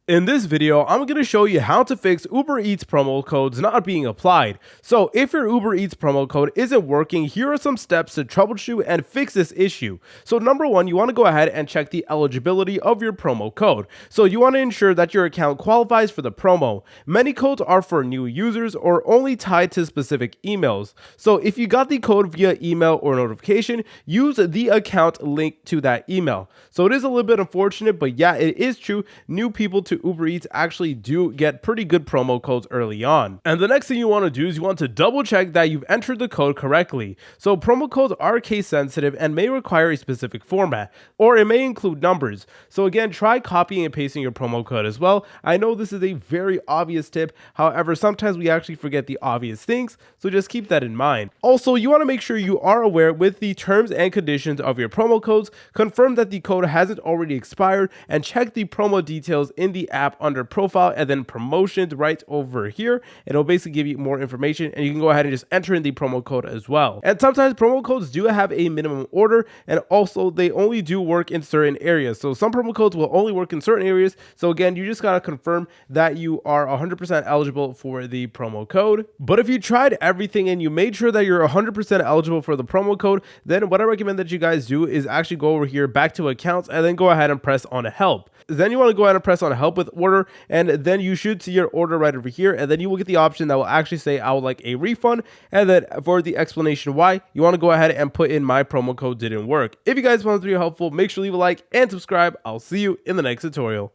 In this video, I'm going to show you how to fix Uber Eats promo codes not being applied. So if your Uber Eats promo code isn't working, here are some steps to troubleshoot and fix this issue. So number one, you want to go ahead and check the eligibility of your promo code. So you want to ensure that your account qualifies for the promo. Many codes are for new users or only tied to specific emails. So if you got the code via email or notification, use the account link to that email. So it is a little bit unfortunate, but yeah, it is true. New people to Uber Eats actually do get pretty good promo codes early on. And the next thing you want to do is you want to double check that you've entered the code correctly. So promo codes are case sensitive and may require a specific format, or it may include numbers. So again, try copying and pasting your promo code as well. I know this is a very obvious tip. However, sometimes we actually forget the obvious things, so just keep that in mind. Also, you want to make sure you are aware with the terms and conditions of your promo codes, confirm that the code hasn't already expired, and check the promo details in the app under profile and then promotions right over here. It'll basically give you more information, and you can go ahead and just enter in the promo code as well. And sometimes promo codes do have a minimum order, and also they only do work in certain areas. So some promo codes will only work in certain areas. So again, you just gotta confirm that you are 100% eligible for the promo code. But if you tried everything and you made sure that you're 100% eligible for the promo code, then what I recommend that you guys do is actually go over here back to accounts and then go ahead and press on help. Then you want to go ahead and press on help with order, and then you should see your order right over here, and then you will get the option that will actually say I would like a refund, and then for the explanation why, you want to go ahead and put in my promo code didn't work. If you guys found this video helpful, make sure to leave a like and subscribe. I'll see you in the next tutorial.